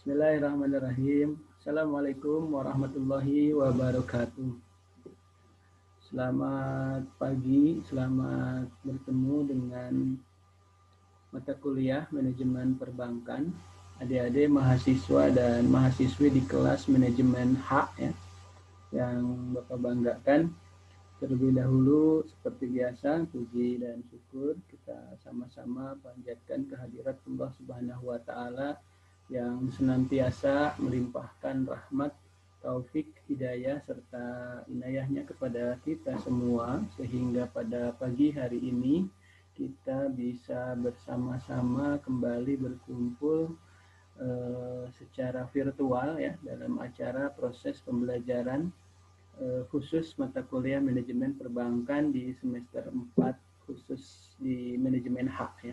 Bismillahirrahmanirrahim. Assalamualaikum warahmatullahi wabarakatuh. Selamat pagi, selamat bertemu dengan mata kuliah manajemen perbankan. Adik-adik mahasiswa dan mahasiswi di kelas manajemen H ya, yang Bapak banggakan. Terlebih dahulu seperti biasa, puji dan syukur kita sama-sama panjatkan kehadirat Allah Subhanahu wa taala yang senantiasa melimpahkan rahmat, taufik, hidayah serta inayahnya kepada kita semua sehingga pada pagi hari ini kita bisa bersama-sama kembali berkumpul secara virtual ya dalam acara proses pembelajaran khusus mata kuliah manajemen perbankan di semester 4 khusus di manajemen H ya.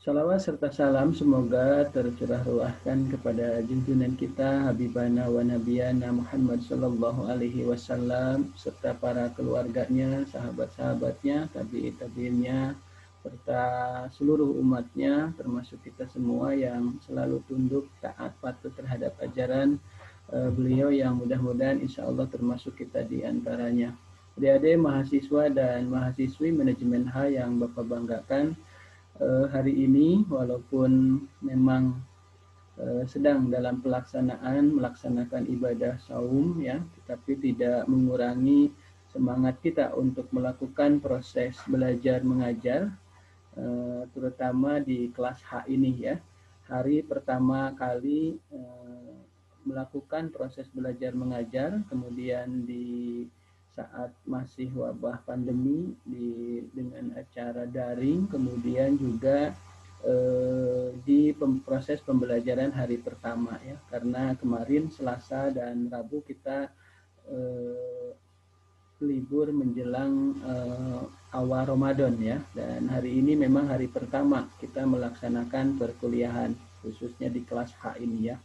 Salawat serta salam semoga tercurah ruahkan kepada junjungan kita Habibana wa Nabiyana Muhammad sallallahu alaihi wasallam serta para keluarganya, sahabat-sahabatnya, tabi'in-tabi'innya serta seluruh umatnya termasuk kita semua yang selalu tunduk taat patuh terhadap ajaran beliau yang mudah-mudahan insya Allah termasuk kita di antaranya. Adik-adik mahasiswa dan mahasiswi manajemen H yang Bapak banggakan, hari ini walaupun memang sedang dalam melaksanakan ibadah saum ya, tetapi tidak mengurangi semangat kita untuk melakukan proses belajar mengajar, terutama di kelas H ini ya. Hari pertama kali melakukan proses belajar mengajar, kemudian di saat masih wabah pandemi dengan acara daring, kemudian juga di proses pembelajaran hari pertama ya, karena kemarin Selasa dan Rabu kita libur menjelang awal Ramadan ya, dan hari ini memang hari pertama kita melaksanakan perkuliahan khususnya di kelas H ini ya.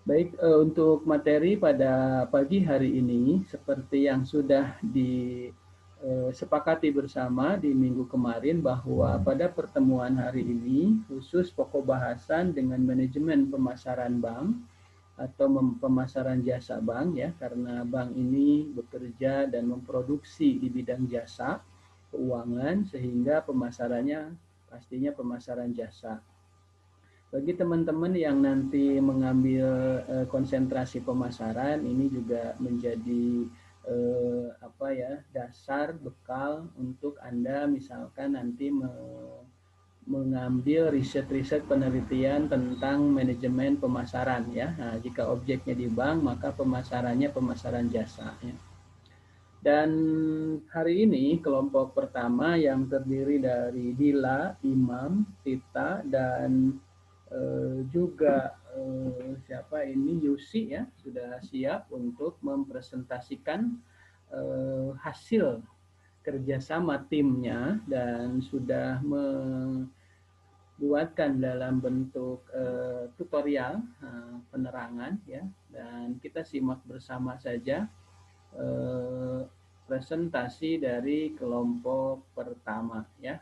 Baik, untuk materi pada pagi hari ini seperti yang sudah disepakati bersama di minggu kemarin bahwa pada pertemuan hari ini khusus pokok bahasan dengan manajemen pemasaran bank atau pemasaran jasa bank ya, karena bank ini bekerja dan memproduksi di bidang jasa keuangan sehingga pemasarannya pastinya pemasaran jasa. Bagi teman-teman yang nanti mengambil konsentrasi pemasaran, ini juga menjadi dasar bekal untuk Anda misalkan nanti mengambil riset-riset penelitian tentang manajemen pemasaran ya. Nah, jika objeknya di bank, maka pemasarannya pemasaran jasa ya. Dan hari ini kelompok pertama yang terdiri dari Dila, Imam, Tita, dan juga siapa ini Yusi ya sudah siap untuk mempresentasikan hasil kerjasama timnya dan sudah membuatkan dalam bentuk tutorial penerangan ya, dan kita simak bersama saja presentasi dari kelompok pertama ya.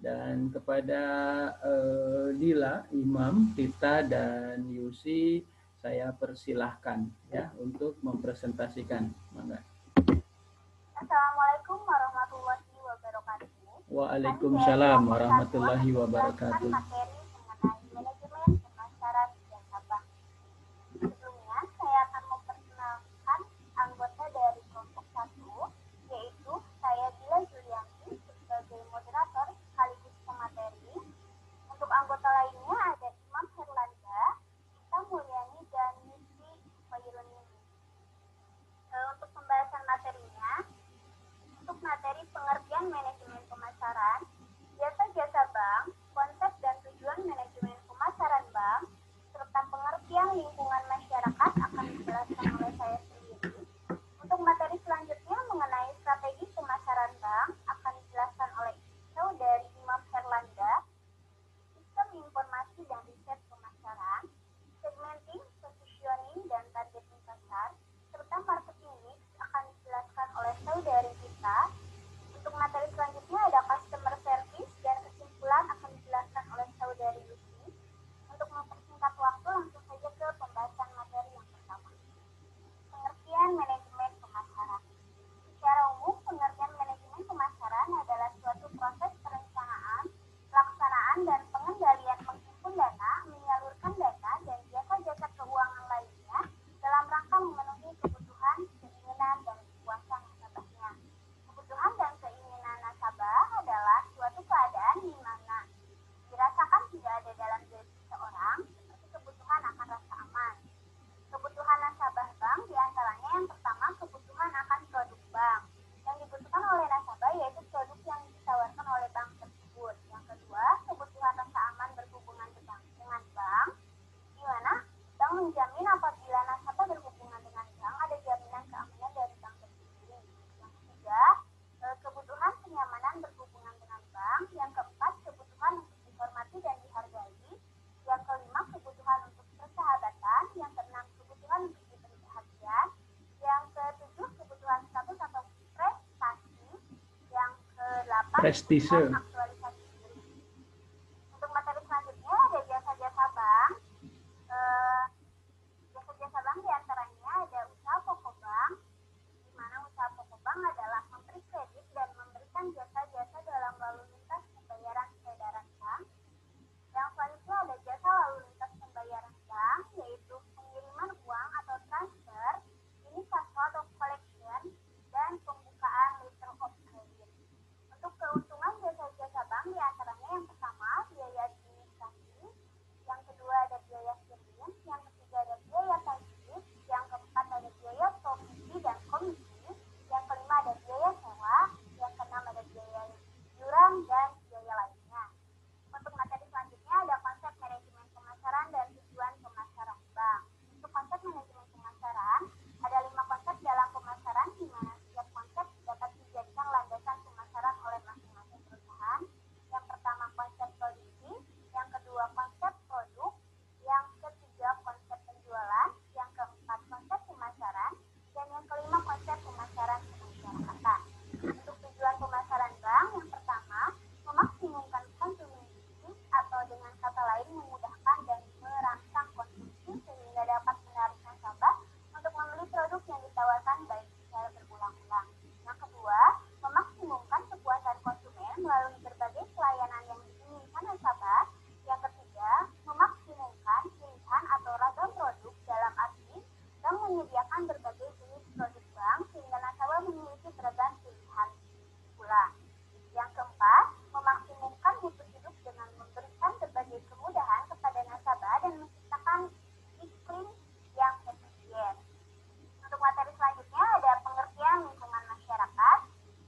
Dan kepada Dila, Imam, Tita, dan Yusi saya persilahkan ya untuk mempresentasikan. Mangga. Assalamualaikum warahmatullahi wabarakatuh. Waalaikumsalam warahmatullahi wabarakatuh. Materi mengenai manajemen pemasaran jasa bank. Sebelumnya, saya akan memperkenalkan anggota dari kelompok 1, yaitu saya Dila Julianti sebagai moderator sekaligus pemateri. Untuk anggota lainnya ada Imam Herlanda, Gita Mulyani, dan Yusi Hoirunini. Untuk pembahasan materinya, untuk materi pengertian manajemen pemasaran, jasa-jasa bank, konsep dan tujuan Prestise. Aktualisasi diri. Untuk materi selanjutnya ada jasa-jasa bank. Jasa-jasa bank diantaranya ada usaha pokok bank, di mana usaha pokok bank adalah memberi kredit dan memberikan jasa-jasa dalam lalu lintas pembayaran peredaran bank. Yang selanjutnya ada jasa lalu lintas pembayaran bank, yaitu pengiriman uang atau transfer, ini transfer atau collection, dan pembukaan letter of credit. Untuk keuntungan jasa-jasa bank diantaranya yang pertama biaya administrasi, yang kedua ada biaya kirim, yang ketiga ada biaya tajwid, yang keempat ada biaya provisi dan komisi, yang kelima ada biaya sewa, yang keenam ada biaya iuran dan biaya lainnya. Untuk materi selanjutnya ada konsep manajemen pemasaran dan tujuan pemasaran bank. Untuk konsep manajemen pemasaran, ada 5 konsep dalam pemasaran di mana setiap konsep dapat dijadikan landasan pemasaran oleh masing-masing perusahaan. Yang pertama konsep produksi, yang kedua konsep produk, yang ketiga konsep penjualan, yang keempat konsep pemasaran, dan yang kelima konsep pemasaran kemasyarakatan. Untuk tujuan pemasaran bank, yang pertama memaksimumkan konsumsi atau dengan kata lain memudahkan dan merangsang konsumsi sehingga dapat menarik nasabah untuk membeli produk yang ditawarkan baik secara berulang-ulang. Yang kedua, memaksimumkan kepuasan konsumen melalui berbagai pelayanan yang diinginkan nasabah. Yang ketiga, memaksimumkan pilihan atau ragam produk dalam arti bank menyediakan berbagai jenis produk bank sehingga nasabah memiliki beragam pilihan pula. Yang keempat, memaksimumkan mutu hidup dengan memberikan berbagai kemudahan kepada nasabah dan menciptakan iklim yang efisien. Untuk materi selanjutnya ada pengertian lingkungan masyarakat.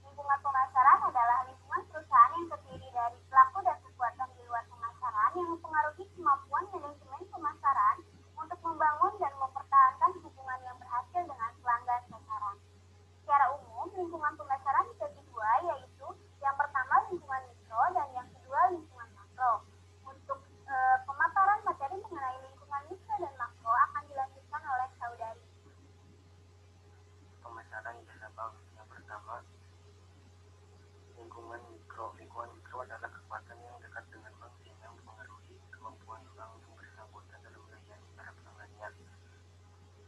Lingkungan pemasaran adalah lingkungan perusahaan yang terdiri dari pelaku dan kekuatan di luar pemasaran yang mempengaruhi kemampuan manajemen pemasaran untuk membangun dan mempertahankan hubungan yang berhasil dengan pelanggan pasaran. Secara umum, lingkungan pemasaran dibagi dua, yaitu yang pertama lingkungan mikro dan yang kedua lingkungan makro. Untuk pemaparan materi mengenai lingkungan mikro dan makro akan dilanjutkan oleh saudari. Pemasaran jasa bank. Yang pertama, lingkungan mikro. Lingkungan mikro adalah kekuatan yang dekat dengan bank sehingga mempengaruhi kemampuan bank yang bersangkutan dalam melayani para pelanggannya.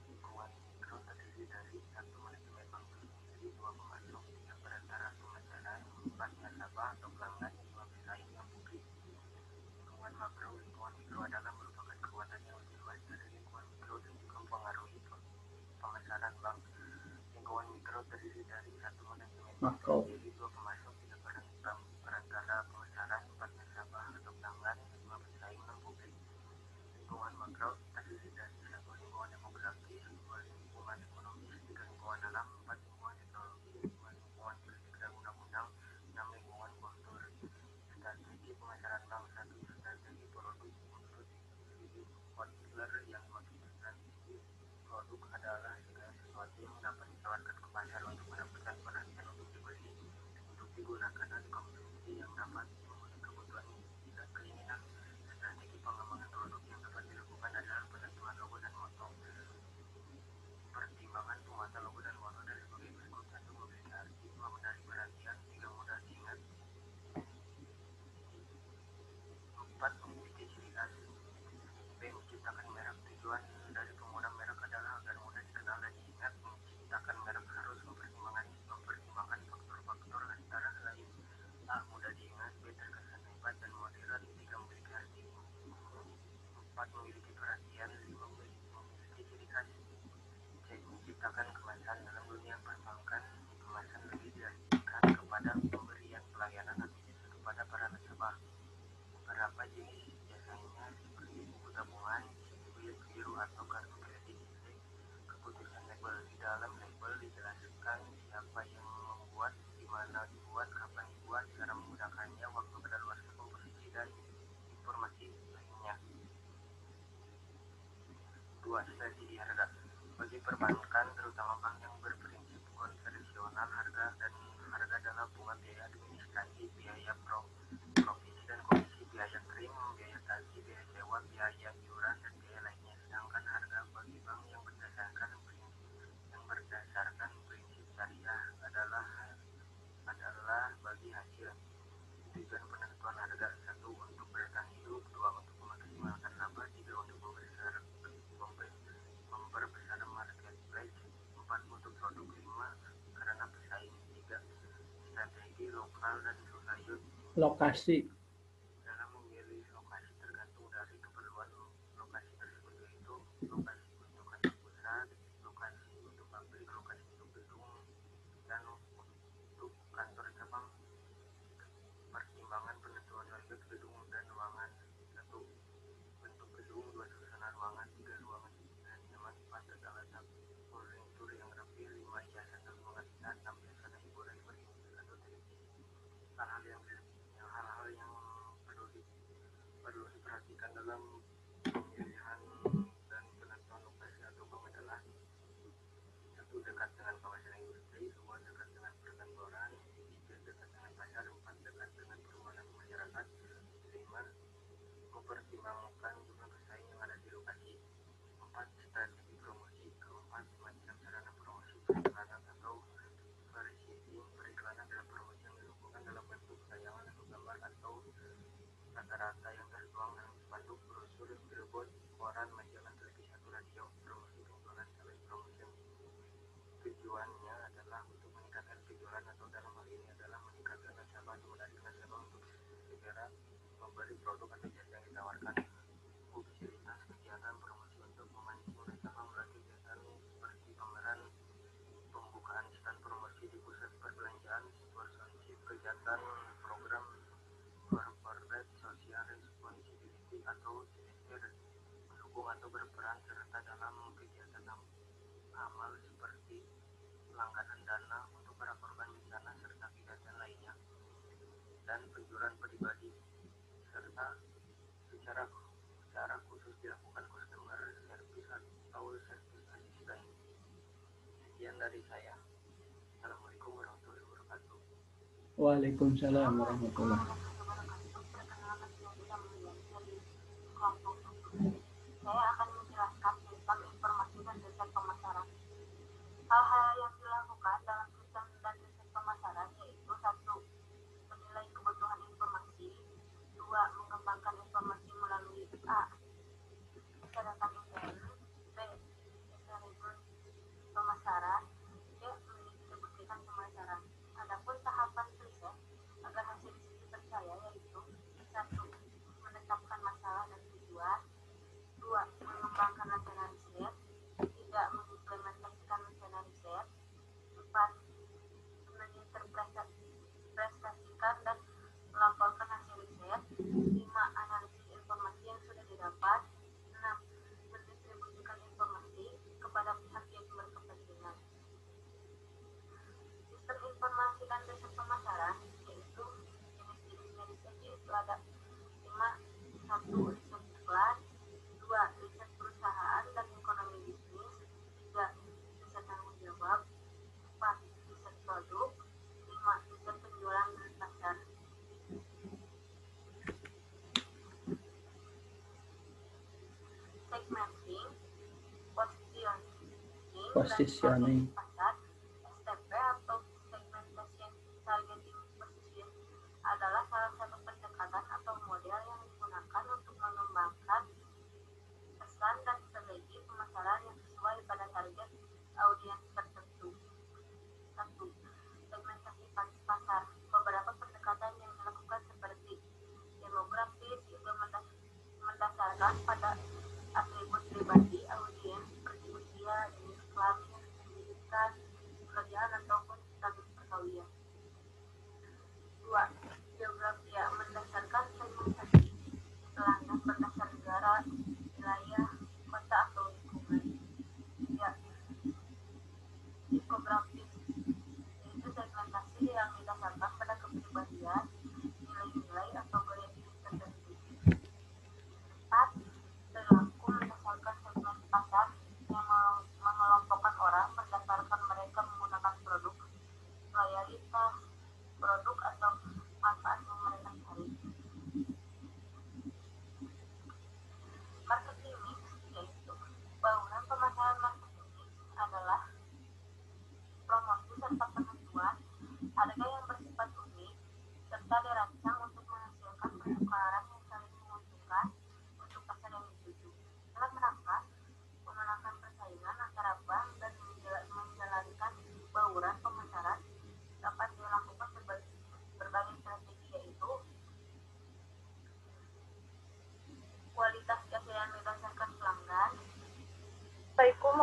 Lingkungan mikro terdiri dari satu manajemen bank itu sendiri, dua pemasok, tiga perantara pemasaran, empat nasabah atau pelanggan, lima pesaing yang publik. Lingkungan makro. Lingkungan mikro adalah merupakan kekuatan yang lebih luas dari lingkungan mikro dan juga mempengaruhi pemasaran bank. Lingkungan mikro terdiri dari satu manajemen bank itu sendiri, dua pemasok, tiga perantara pemasaran, empat nasabah atau pelanggan, lima pesaing non publik. Lingkungan makro terdiri dari satu lingkungan demografis, dua lingkungan ekonomis, tiga lingkungan alam, empat lingkungan teknologi, lima lingkungan politik dan undang-undang, enam lingkungan kultur. Strategi pemasaran bank. Satu, strategi produk. Menurut Philip Kotler yang maksud strategi produk adalah segala sesuatu yang dapat ditawarkan ke pasar untuk mendapatkan perhatian untuk dibeli, untuk digunakan dan konsumsi yang dapat memenuhi kebutuhan dan keinginan. Strategi pengembangan produk yang dapat dilakukan adalah penentuan logo dan moto. Pertimbangan pembuatan logo dan moto dari sebagai berikut. Satu, memiliki arti. Dua, menarik perhatian. Tiga, mudah diingat. Empat, memiliki ciri khas. B, menciptakan merek. Tujuan dari penggunaan merek adalah agar mudah dikenal dan diingat. Menciptakan merek harus mempertimbangkan faktor-faktor antara lain: A, mudah diingat. B, terkesan hebat dan modern. Tiga, memiliki arti. Empat, memiliki perhatian. Lima, memiliki ciri khas. C, menciptakan kemasan. Dalam dunia perbankan, kemasan lebih diartikan kepada pemberian pelayanan administrasi kepada para nasabah. Beberapa jenis jasanya seperti buku tabungan, kuil biru atau kartu kredit. Keputusan label. Di dalam label dijelaskan siapa yang membuat, di mana dibuat, kapan dibuat, cara menggunakannya, waktu kadaluarsa komposisi, dan informasi lainnya. 2. Strategi harga. Bagi perbankan, terutama bank yang berprinsip konvensional, harga adalah bunga biaya administrasi, biaya provisi dan komisi, biaya krim, biaya taksi, biaya sewa, biaya iuran, dan biaya lainnya. Sedangkan harga bagi bank yang berdasarkan prinsip syariah adalah bagi hasil. Lokasi. Dalam memilih lokasi tergantung dari keperluan lokasi tersebut, yaitu lokasi untuk kantor pusat, lokasi untuk pabrik, lokasi untuk gedung, dan untuk kantor cabang. Pertimbangan penentuan target gedung dan ruangan. 1. Bentuk gedung, 2. Suasana ruangan, 3. Ruangan dan nyaman, 4. Tata letak furnitur yang rapi, 5. Hiasan dan pengertian, 6. Suasana hiburan seperti musik atau televisi. Hal-hal yang perlu diperhatikan dalam pemilihan dan penentuan lokasi atau bank adalah: 1. Dekat dengan kawasan industri, 2. Dekat dengan perkantoran, 3. Dekat dengan pasar, 4. Dekat dengan perumahan masyarakat, 5. Mempertimbangkan jumlah pesaing yang ada di lokasi, 4. Strategi promosi, keempat. Macam sarana promosi, periklanan atau versi periklanan dalam promosi yang dilakukan dalam bentuk tayangan atau gambar atau rata-rata yang tertuang dalam spanduk, brosur, billboard, koran, majalah, televisi atau radio. Promosi penjualan sales promotion. Tujuannya adalah untuk meningkatkan penjualan atau dalam hal ini adalah meningkatkan nasabah atau menarik nasabah untuk segera membeli produk atau jasa yang ditawarkan. Publisitas kegiatan promosi untuk memancing nasabah melalui kegiatan seperti pameran, pembukaan stand promosi di pusat perbelanjaan, sponsorship kegiatan, program corporate social responsibility atau CSR, mendukung atau berperan serta dalam kegiatan amal seperti langganan dana untuk para korban bencana serta kegiatan lainnya, dan penjualan pribadi, serta secara khusus dilakukan customer service atau service assistant. Sekian dari saya. Assalamualaikum warahmatullahi wabarakatuh. Waalaikumsalam warahmatullahi wabarakatuh. Saya akan menjelaskan tentang informasi dan riset pemasaran. Hal-hal yang dilakukan dalam riset dan riset pemasaran yaitu: 1. Menilai kebutuhan informasi, 2. Mengembangkan informasi melalui A. Catatan intern, B. Intelligence pemasaran, C. Memiliki kebutuhan pemasaran. Adapun tahapan riset agar hasil riset dipercaya yaitu: 1. Menetapkan masalah dan tujuan, 2. Mengembangkan rencana riset, 3. Mengimplementasikan rencana riset, 4. Menginterpretasikan dan melaporkan hasil riset, 5. Analisis informasi yang sudah didapat, 6. Mendistribusikan informasi kepada pihak yang berkepentingan. Sistem informasi dan riset pemasaran yaitu jenis-jenisnya riset yaitu ada 5. 1. Riset iklan, 2. Riset perusahaan dan ekonomi bisnis, 3. Riset tanggung jawab, 4. Riset produk, 5. Riset penjualan dan pasar. Segmenting, positioning, pasar, STP atau segmentation targeting position adalah salah satu pendekatan atau model yang digunakan untuk mengembangkan pesan dan strategi pemasaran yang sesuai pada target audiens tertentu. 1. Segmentasi pasar. Beberapa pendekatan yang dilakukan seperti demografis itu mendasarkan pada atribut pribadi audiens seperti usia, jenis kelamin, pendidikan,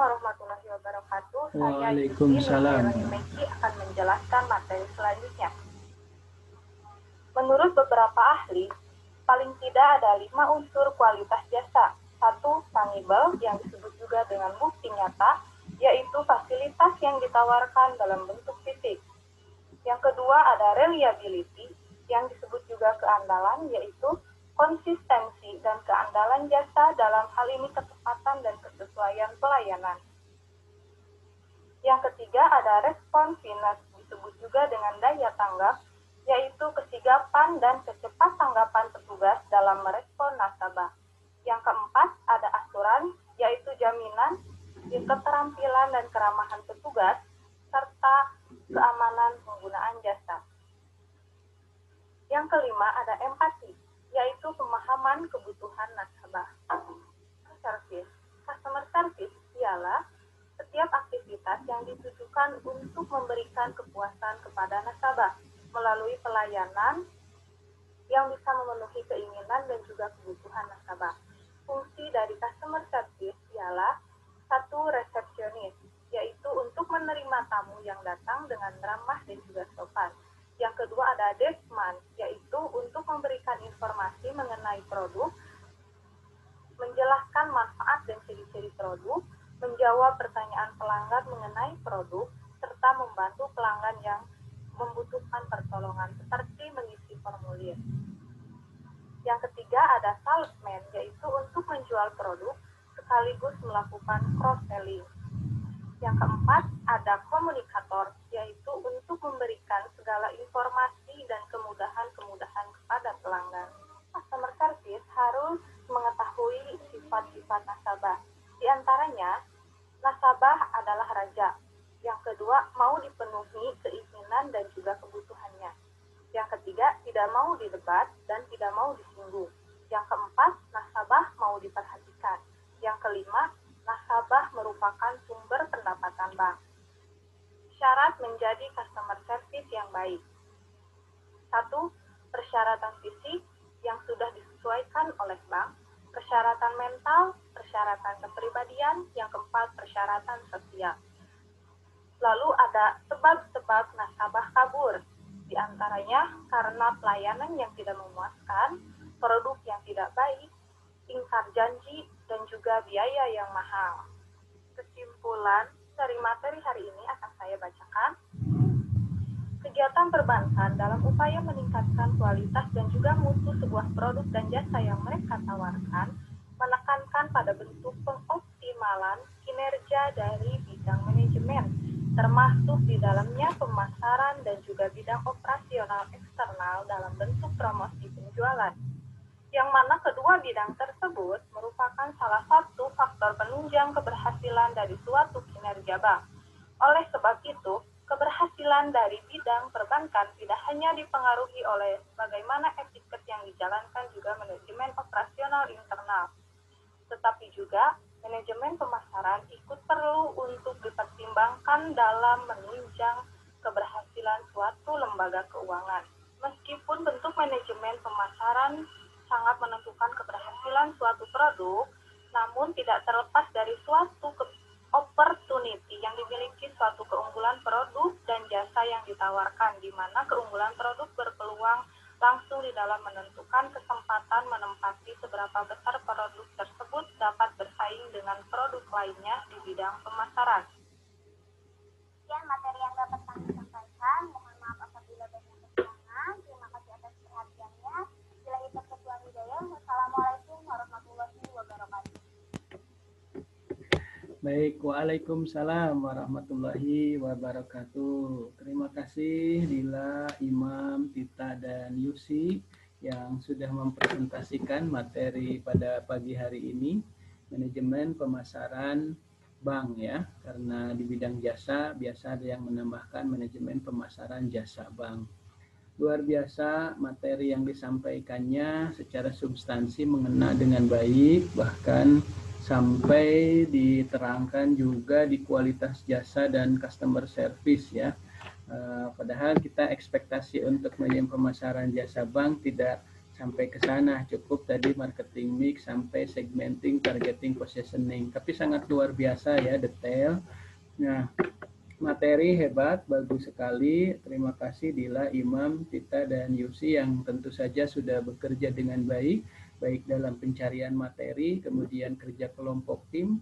warahmatullahi wabarakatuh. Saya Waalaikumsalam. Yusi Meki akan menjelaskan materi selanjutnya. Menurut beberapa ahli, paling tidak ada 5 unsur kualitas jasa. 1. Tangible, yang disebut juga dengan bukti nyata, yaitu fasilitas yang ditawarkan dalam bentuk fisik. Yang kedua ada reliability, yang disebut juga keandalan, yaitu konsistensi dan keandalan jasa, dalam hal ini ketepatan dan kesesuaian pelayanan. Yang ketiga ada responsiveness, disebut juga dengan daya tanggap, yaitu kesigapan dan kecepat tanggapan petugas dalam merespon nasabah. Yang keempat ada asuransi, yaitu jaminan keterampilan dan keramahan petugas, serta keamanan penggunaan jasa. Yang kelima ada empati, yaitu pemahaman kebutuhan nasabah. Customer service ialah setiap aktivitas yang ditujukan untuk memberikan kepuasan kepada nasabah melalui pelayanan yang bisa memenuhi keinginan dan juga kebutuhan nasabah. Fungsi dari customer service ialah 1. Resepsionis, yaitu untuk menerima tamu yang datang dengan ramah dan juga sopan. Yang kedua ada deskman, yaitu untuk memberikan informasi mengenai produk, menjelaskan manfaat dan ciri-ciri produk, menjawab pertanyaan pelanggan mengenai produk, serta membantu pelanggan yang membutuhkan pertolongan seperti mengisi formulir. Yang ketiga ada salesman, yaitu untuk menjual produk sekaligus melakukan cross-selling. Yang keempat ada komunikator, yaitu untuk memberikan segala informasi dan kemudahan-kemudahan kepada pelanggan. Customer service harus mengetahui sifat-sifat nasabah. Di antaranya, nasabah adalah raja. Yang kedua, mau dipenuhi keinginan dan juga kebutuhannya. Yang ketiga, tidak mau didebat dan tidak mau disinggung. Yang keempat, nasabah mau diperhatikan. Yang kelima, nasabah merupakan sumber pendapatan bank. Syarat menjadi customer service yang baik. 1. Persyaratan fisik yang sudah disesuaikan oleh bank. Persyaratan mental, persyaratan kepribadian. Yang keempat, persyaratan sosial. Lalu ada sebab-sebab nasabah kabur. Di antaranya karena pelayanan yang tidak memuaskan, produk yang tidak baik, ingkar janji, dan juga biaya yang mahal. Kesimpulan dari materi hari ini akan saya bacakan. Kegiatan perbankan dalam upaya meningkatkan kualitas dan juga mutu sebuah produk dan jasa yang mereka tawarkan, menekankan pada bentuk pengoptimalan kinerja dari bidang manajemen, termasuk di dalamnya pemasaran dan juga bidang operasional eksternal dalam bentuk promosi penjualan. Yang mana kedua bidang tersebut merupakan salah satu faktor penunjang keberhasilan dari suatu kinerja bank. Oleh sebab itu, keberhasilan dari bidang perbankan tidak hanya dipengaruhi oleh bagaimana etiket yang dijalankan juga manajemen operasional internal, tetapi juga manajemen pemasaran ikut perlu untuk dipertimbangkan dalam menunjang keberhasilan suatu lembaga keuangan. Meskipun bentuk manajemen pemasaran sangat menentukan keberhasilan suatu produk, namun tidak terlepas dari suatu opportunity yang dimiliki suatu keunggulan produk dan jasa yang ditawarkan, di mana keunggulan produk berpeluang langsung di dalam menentukan kesempatan menempati seberapa besar produk tersebut dapat bersaing dengan produk lainnya di bidang pemasaran. Sekian materi yang dapat kami sampaikan. Mohon maaf apabila banyak kekurangan. Terima kasih atas perhatiannya. Billahi taufiq wal hidayah. Wassalamualaikum warahmatullahi wabarakatuh. Baik, waalaikumsalam warahmatullahi wabarakatuh. Terima kasih Dila, Imam, Tita, dan Yusi yang sudah mempresentasikan materi pada pagi hari ini, manajemen pemasaran bank ya, karena di bidang jasa biasa ada yang menambahkan manajemen pemasaran jasa bank. Luar biasa materi yang disampaikannya, secara substansi mengena dengan baik, bahkan sampai diterangkan juga di kualitas jasa dan customer service ya. Padahal kita ekspektasi untuk manajemen pemasaran jasa bank tidak sampai ke sana, cukup tadi marketing mix sampai segmenting, targeting, positioning. Tapi sangat luar biasa ya, detail. Nah, materi hebat, bagus sekali. Terima kasih Dila, Imam, Tita, dan Yusi yang tentu saja sudah bekerja dengan baik, baik dalam pencarian materi, kemudian kerja kelompok tim,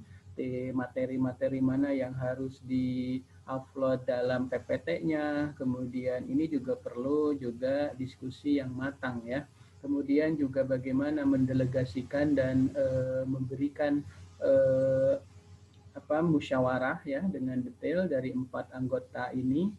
materi-materi mana yang harus di-upload dalam PPT-nya, kemudian ini juga perlu juga diskusi yang matang ya. Kemudian juga bagaimana mendelegasikan dan memberikan musyawarah ya dengan detail dari 4 anggota ini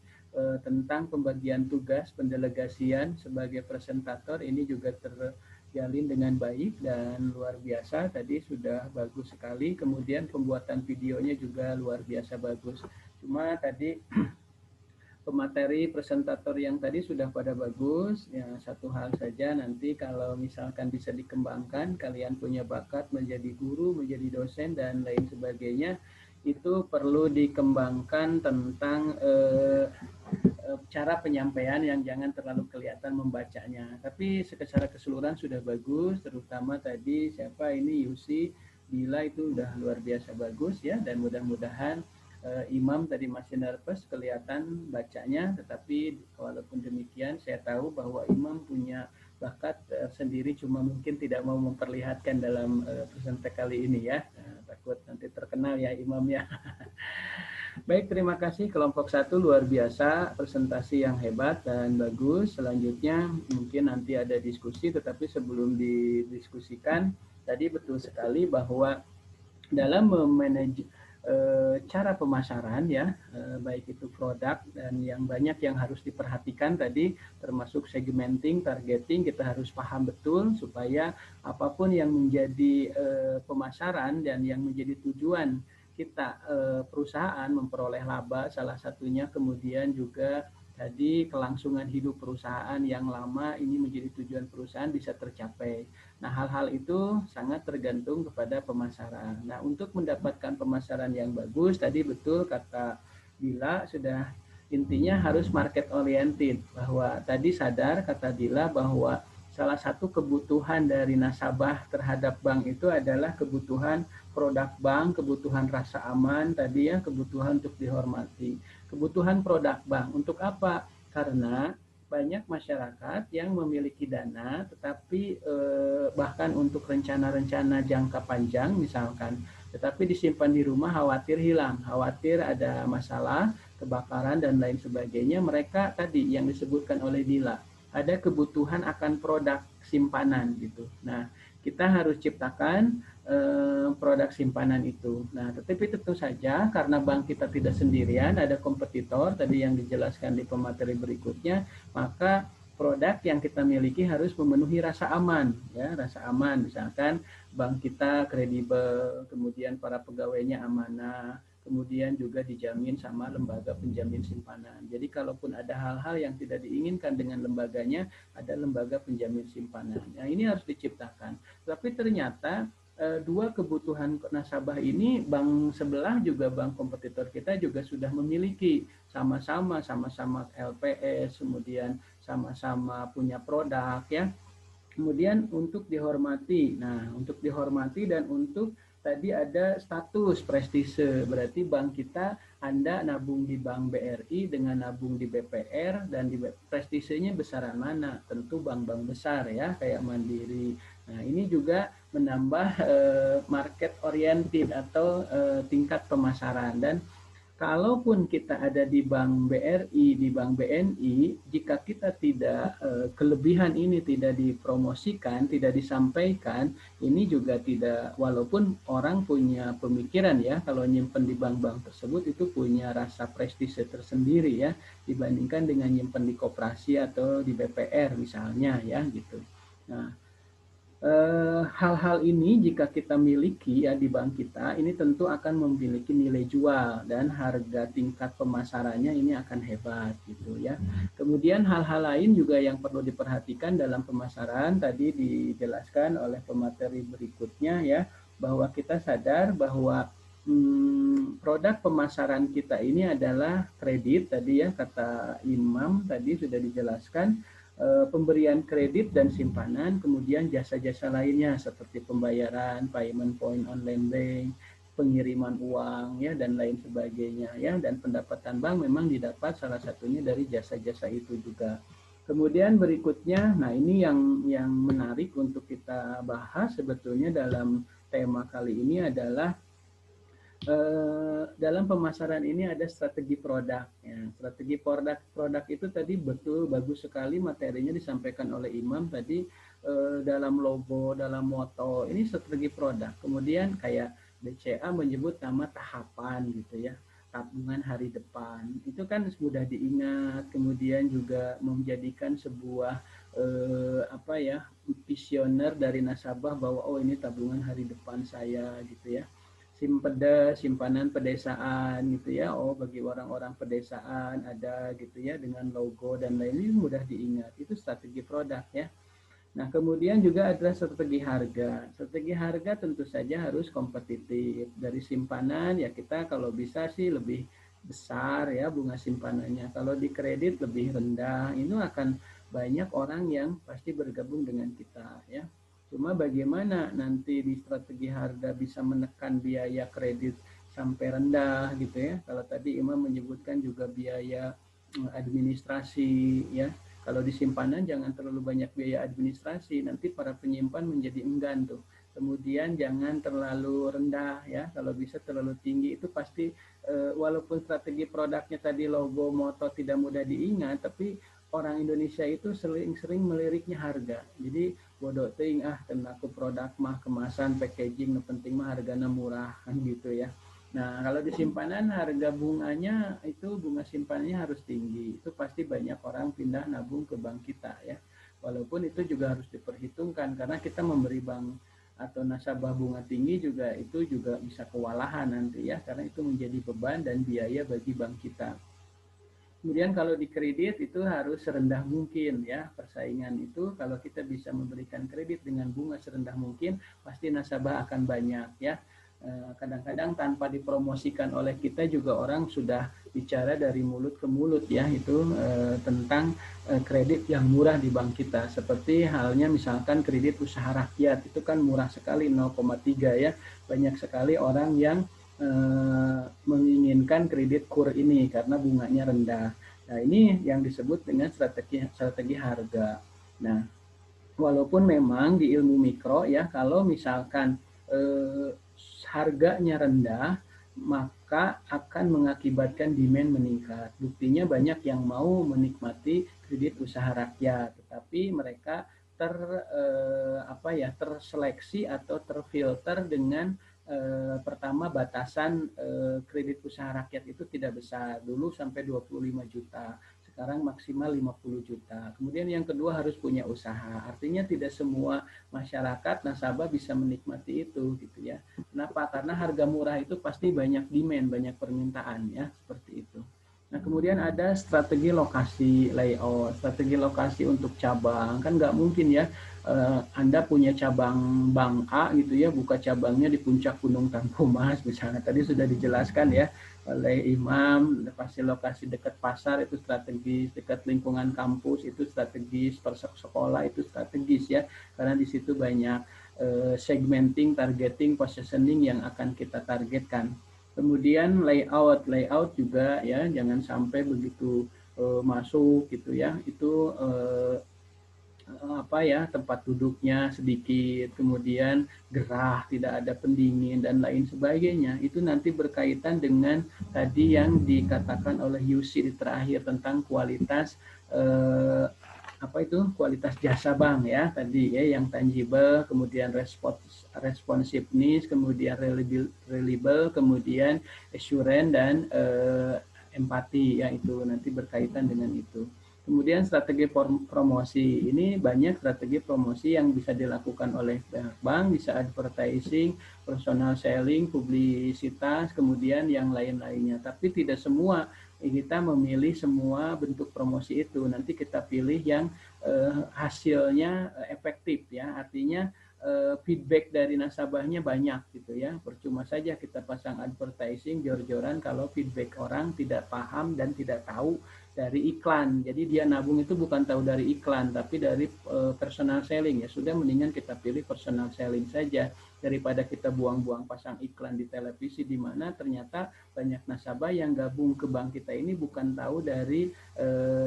tentang pembagian tugas pendelegasian sebagai presentator ini juga terjalin dengan baik dan luar biasa, tadi sudah bagus sekali. Kemudian pembuatan videonya juga luar biasa bagus. Cuma tadi pemateri presentator yang tadi sudah pada bagus. Ya, satu hal saja, nanti kalau misalkan bisa dikembangkan, kalian punya bakat menjadi guru, menjadi dosen, dan lain sebagainya, itu perlu dikembangkan tentang cara penyampaian yang jangan terlalu kelihatan membacanya. Tapi secara keseluruhan sudah bagus, terutama tadi siapa ini Yusi, Bila itu udah luar biasa bagus ya, dan mudah-mudahan Imam tadi masih nervous kelihatan bacanya, tetapi walaupun demikian saya tahu bahwa Imam punya bakat sendiri, cuma mungkin tidak mau memperlihatkan dalam presentasi kali ini ya. Takut nanti terkenal ya Imam ya. Baik, terima kasih kelompok 1, luar biasa, presentasi yang hebat dan bagus. Selanjutnya mungkin nanti ada diskusi, tetapi sebelum didiskusikan, tadi betul sekali bahwa dalam memanage cara pemasaran ya, baik itu produk dan yang banyak yang harus diperhatikan tadi, termasuk segmenting, targeting, kita harus paham betul supaya apapun yang menjadi pemasaran dan yang menjadi tujuan kita perusahaan memperoleh laba salah satunya, kemudian juga tadi kelangsungan hidup perusahaan yang lama ini menjadi tujuan perusahaan bisa tercapai. Nah, hal-hal itu sangat tergantung kepada pemasaran. Nah, untuk mendapatkan pemasaran yang bagus, tadi betul kata Dila, sudah intinya harus market oriented. Bahwa tadi sadar kata Dila bahwa salah satu kebutuhan dari nasabah terhadap bank itu adalah kebutuhan produk bank, kebutuhan rasa aman, tadi ya, kebutuhan untuk dihormati. Kebutuhan produk bank, untuk apa? Karena banyak masyarakat yang memiliki dana, tetapi bahkan untuk rencana-rencana jangka panjang misalkan, tetapi disimpan di rumah khawatir hilang, khawatir ada masalah, kebakaran dan lain sebagainya. Mereka tadi yang disebutkan oleh Dila, ada kebutuhan akan produk simpanan gitu. Nah, kita harus ciptakan produk simpanan itu. Nah, tetapi tentu saja karena bank kita tidak sendirian, ada kompetitor tadi yang dijelaskan di pemateri berikutnya, maka produk yang kita miliki harus memenuhi rasa aman ya, rasa aman. Misalkan bank kita kredibel, kemudian para pegawainya amanah, kemudian juga dijamin sama lembaga penjamin simpanan. Jadi kalaupun ada hal-hal yang tidak diinginkan dengan lembaganya, ada lembaga penjamin simpanan. Nah, ini harus diciptakan. Tapi ternyata dua kebutuhan nasabah ini bank sebelah juga, bank kompetitor kita juga sudah memiliki, sama-sama LPS, kemudian sama-sama punya produk ya. Kemudian untuk dihormati. Nah, untuk dihormati dan untuk tadi ada status prestise, berarti bank kita, Anda nabung di Bank BRI dengan nabung di BPR, dan di prestisenya besaran mana? Tentu bank-bank besar ya, kayak Mandiri. Nah, ini juga menambah market oriented atau tingkat pemasaran. Dan kalaupun kita ada di Bank BRI, di Bank BNI, jika kita tidak kelebihan ini tidak dipromosikan, tidak disampaikan, ini juga tidak, walaupun orang punya pemikiran ya, kalau nyimpen di bank-bank tersebut itu punya rasa prestise tersendiri ya, dibandingkan dengan nyimpen di koperasi atau di BPR misalnya ya gitu. Nah, hal-hal ini jika kita miliki ya di bank kita, ini tentu akan memiliki nilai jual dan harga tingkat pemasarannya ini akan hebat gitu ya. Kemudian hal-hal lain juga yang perlu diperhatikan dalam pemasaran, tadi dijelaskan oleh pemateri berikutnya ya, bahwa kita sadar bahwa produk pemasaran kita ini adalah kredit tadi ya, kata Imam tadi sudah dijelaskan. pemberian kredit dan simpanan, kemudian jasa-jasa lainnya seperti pembayaran, payment point online bank, pengiriman uang ya dan lain sebagainya ya, dan pendapatan bank memang didapat salah satunya dari jasa-jasa itu juga. Kemudian berikutnya, nah ini yang menarik untuk kita bahas sebetulnya dalam tema kali ini adalah dalam pemasaran ini ada strategi produk. Ya. Strategi produk itu tadi betul bagus sekali materinya disampaikan oleh Imam tadi dalam logo, dalam moto. Ini strategi produk. Kemudian kayak BCA menyebut nama tahapan gitu ya, tabungan hari depan. Itu kan mudah diingat. Kemudian juga menjadikan sebuah apa ya visioner dari nasabah bahwa oh ini tabungan hari depan saya gitu ya. Simpeda, simpanan pedesaan gitu ya. Oh, bagi orang-orang pedesaan ada gitu ya dengan logo dan lain-lain mudah diingat. Itu strategi produk ya. Nah, kemudian juga adalah strategi harga. Strategi harga tentu saja harus kompetitif. Dari simpanan ya kita kalau bisa sih lebih besar ya bunga simpanannya. Kalau di kredit lebih rendah. Ini akan banyak orang yang pasti bergabung dengan kita ya. Cuma bagaimana nanti di strategi harga bisa menekan biaya kredit sampai rendah gitu ya. Kalau tadi Imam menyebutkan juga biaya administrasi ya. Kalau di simpanan jangan terlalu banyak biaya administrasi, nanti para penyimpan menjadi enggan tuh. Kemudian jangan terlalu rendah ya, kalau bisa terlalu tinggi itu pasti walaupun strategi produknya tadi logo, moto tidak mudah diingat, tapi orang Indonesia itu sering meliriknya harga. Jadi bodoh ting tenaku produk mah kemasan packaging penting mah harganya murah kan gitu ya. Nah, kalau di simpanan harga bunganya itu bunga simpanannya harus tinggi. Itu pasti banyak orang pindah nabung ke bank kita ya. Walaupun itu juga harus diperhitungkan karena kita memberi bank atau nasabah bunga tinggi juga itu juga bisa kewalahan nanti ya karena itu menjadi beban dan biaya bagi bank kita. Kemudian kalau di kredit itu harus serendah mungkin ya persaingan itu kalau kita bisa memberikan kredit dengan bunga serendah mungkin pasti nasabah akan banyak ya. Kadang-kadang tanpa dipromosikan oleh kita juga orang sudah bicara dari mulut ke mulut ya itu tentang kredit yang murah di bank kita seperti halnya misalkan kredit usaha rakyat itu kan murah sekali 0,3 ya banyak sekali orang yang menginginkan kredit KUR ini karena bunganya rendah. Nah ini yang disebut dengan strategi harga. Nah walaupun memang di ilmu mikro ya kalau misalkan harganya rendah maka akan mengakibatkan demand meningkat. Buktinya banyak yang mau menikmati kredit usaha rakyat, tetapi mereka terseleksi atau terfilter dengan pertama batasan kredit usaha rakyat itu tidak besar. Dulu sampai 25 juta, sekarang maksimal 50 juta. Kemudian yang kedua harus punya usaha. Artinya tidak semua masyarakat nasabah bisa menikmati itu gitu ya. Kenapa? Karena harga murah itu pasti banyak demand, banyak permintaan ya, seperti itu. Nah, kemudian ada strategi lokasi layout, strategi lokasi untuk cabang. Kan nggak mungkin ya Anda punya cabang bank A gitu ya, buka cabangnya di puncak Gunung Tangkumas misalnya. Tadi sudah dijelaskan ya oleh Imam, pasti lokasi dekat pasar itu strategis, dekat lingkungan kampus itu strategis, sekolah itu strategis ya, karena di situ banyak segmenting, targeting, positioning yang akan kita targetkan. Kemudian layout juga ya, jangan sampai begitu masuk gitu ya, itu tempat duduknya sedikit, kemudian gerah, tidak ada pendingin dan lain sebagainya. Itu nanti berkaitan dengan tadi yang dikatakan oleh Yusi di terakhir tentang kualitas kualitas jasa bank ya tadi ya yang tangible, kemudian responsiveness, kemudian reliable, kemudian assurance dan empati ya itu nanti berkaitan dengan itu. Kemudian strategi promosi, ini banyak strategi promosi yang bisa dilakukan oleh bank, bisa advertising, personal selling, publisitas, kemudian yang lain-lainnya. Tapi tidak semua kita memilih semua bentuk promosi itu, nanti kita pilih yang hasilnya efektif ya, artinya feedback dari nasabahnya banyak gitu ya. Percuma saja kita pasang advertising jor-joran kalau feedback orang tidak paham dan tidak tahu dari iklan. Jadi dia nabung itu bukan tahu dari iklan, tapi dari personal selling. Ya sudah, mendingan kita pilih personal selling saja daripada kita buang-buang pasang iklan di televisi, di mana ternyata banyak nasabah yang gabung ke bank kita ini bukan tahu dari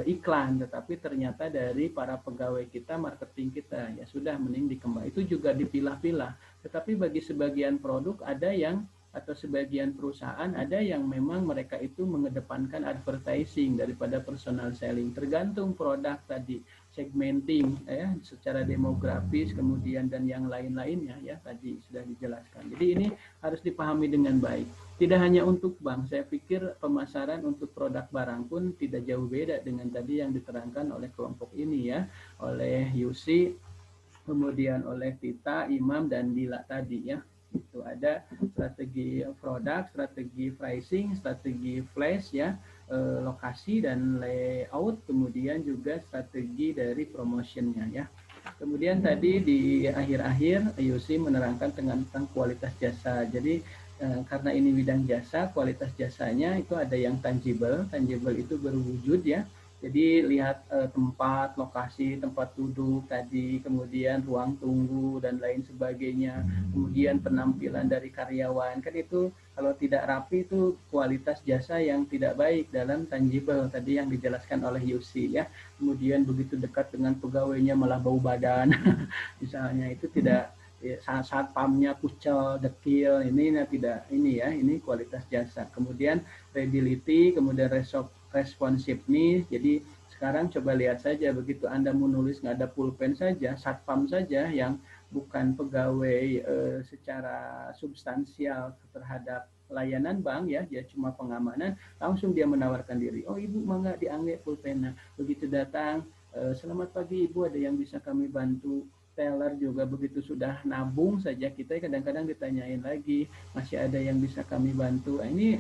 iklan, tetapi ternyata dari para pegawai kita, marketing kita. Ya sudah, mending dikembang. Itu juga dipilah-pilah. Tetapi bagi sebagian produk ada yang, atau sebagian perusahaan ada yang memang mereka itu mengedepankan advertising daripada personal selling. Tergantung produk tadi, segmenting ya, secara demografis, kemudian dan yang lain-lainnya ya, tadi sudah dijelaskan. Jadi ini harus dipahami dengan baik. Tidak hanya untuk bank, saya pikir pemasaran untuk produk barang pun tidak jauh beda dengan tadi yang diterangkan oleh kelompok ini ya, oleh Yusi, kemudian oleh Tita, Imam, dan Dila tadi ya. Itu ada strategi produk, strategi pricing, strategi flash ya, lokasi dan layout, kemudian juga strategi dari promotionnya ya. Kemudian tadi di akhir-akhir Yusi menerangkan tentang kualitas jasa. Jadi karena ini bidang jasa, kualitas jasanya itu ada yang tangible. Tangible itu berwujud ya. Jadi lihat tempat, lokasi, tempat duduk tadi, kemudian ruang tunggu dan lain sebagainya, kemudian penampilan dari karyawan, kan itu kalau tidak rapi itu kualitas jasa yang tidak baik dalam tangible tadi yang dijelaskan oleh Yusi ya. Kemudian begitu dekat dengan pegawainya malah bau badan, misalnya itu tidak, saat pamnya kucel, dekil, ini tidak, ini ya, ini kualitas jasa. Kemudian readability, kemudian responsiveness. Jadi sekarang coba lihat saja, begitu Anda menulis nggak ada pulpen saja, satpam saja yang bukan pegawai secara substansial terhadap layanan bank ya, dia cuma pengamanan, langsung dia menawarkan diri. Oh ibu, mangga diangge pulpennya. Begitu datang, selamat pagi ibu, ada yang bisa kami bantu. Teller juga begitu sudah nabung saja, kita kadang-kadang ditanyain lagi, masih ada yang bisa kami bantu. Nah, ini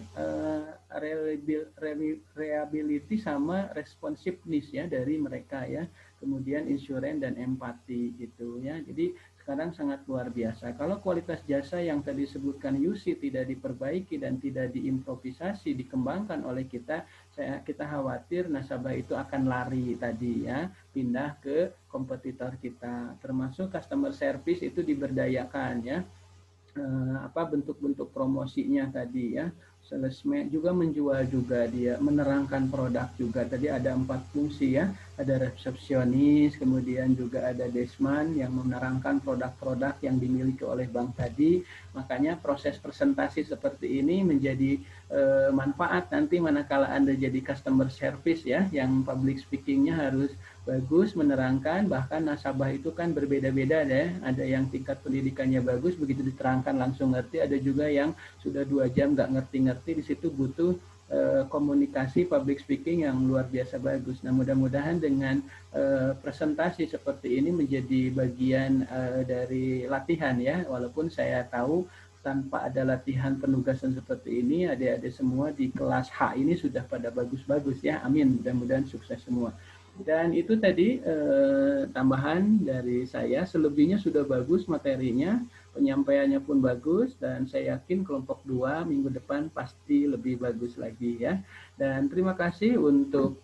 reliability sama responsiveness ya dari mereka ya. Kemudian insurance dan empati gitu ya. Jadi sekarang sangat luar biasa. Kalau kualitas jasa yang tadi disebutkan Yusi tidak diperbaiki dan tidak diimprovisasi, dikembangkan oleh kita khawatir nasabah itu akan lari tadi ya, pindah ke kompetitor kita. Termasuk customer service itu diberdayakan ya, bentuk-bentuk promosinya tadi ya. Salesman juga menjual juga, dia menerangkan produk juga. Tadi ada 4 fungsi ya, ada resepsionis, kemudian juga ada desman yang menerangkan produk-produk yang dimiliki oleh bank tadi. Makanya proses presentasi seperti ini menjadi manfaat nanti manakala Anda jadi customer service ya, yang public speakingnya harus bagus, menerangkan. Bahkan nasabah itu kan berbeda-beda ya, ada yang tingkat pendidikannya bagus, begitu diterangkan langsung ngerti, ada juga yang sudah 2 jam nggak ngerti-ngerti. Di situ butuh komunikasi public speaking yang luar biasa bagus. Nah mudah-mudahan dengan presentasi seperti ini menjadi bagian dari latihan ya, walaupun saya tahu tanpa ada latihan penugasan seperti ini, adik-adik semua di kelas H ini sudah pada bagus-bagus ya, amin, mudah-mudahan sukses semua. Dan itu tadi tambahan dari saya, selebihnya sudah bagus materinya, penyampaiannya pun bagus, dan saya yakin kelompok 2 minggu depan pasti lebih bagus lagi ya. Dan terima kasih untuk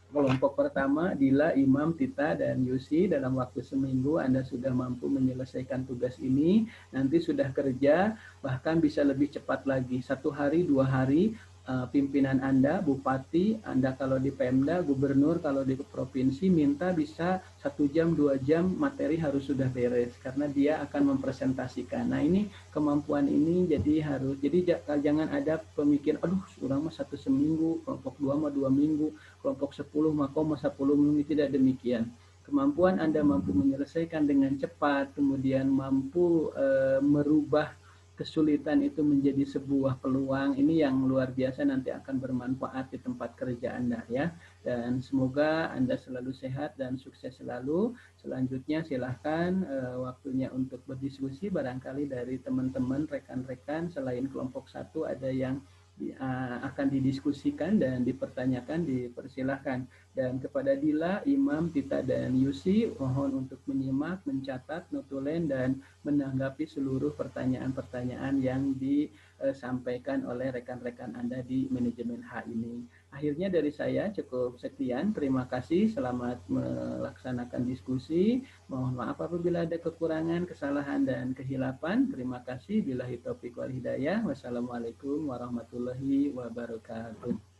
kelompok pertama, Dila, Imam, Tita, dan Yusi. Dalam waktu seminggu Anda sudah mampu menyelesaikan tugas ini, nanti sudah kerja, bahkan bisa lebih cepat lagi, 1 hari, 2 hari, pimpinan Anda, bupati, Anda kalau di Pemda, gubernur kalau di provinsi, minta bisa 1 jam, 2 jam, materi harus sudah beres, karena dia akan mempresentasikan. Nah ini kemampuan ini jadi jangan ada pemikiran, aduh orang mah 1 seminggu, kelompok 2 mah 2 minggu, kelompok 10 mah 10 minggu, tidak demikian. Kemampuan Anda mampu menyelesaikan dengan cepat, kemudian mampu merubah kesulitan itu menjadi sebuah peluang, ini yang luar biasa, nanti akan bermanfaat di tempat kerja Anda ya. Dan semoga Anda selalu sehat dan sukses selalu. Selanjutnya silahkan waktunya untuk berdiskusi, barangkali dari teman-teman rekan-rekan selain kelompok 1 ada yang akan didiskusikan dan dipertanyakan, dipersilahkan. Dan kepada Dila, Imam, Tita, dan Yusi, mohon untuk menyimak, mencatat, notulen, dan menanggapi seluruh pertanyaan-pertanyaan yang sampaikan oleh rekan-rekan Anda di manajemen H ini. Akhirnya dari saya cukup sekian. Terima kasih. Selamat melaksanakan diskusi. Mohon maaf apabila ada kekurangan, kesalahan, dan kehilapan. Terima kasih. Billahi taufiq wal hidayah. Wassalamualaikum warahmatullahi wabarakatuh.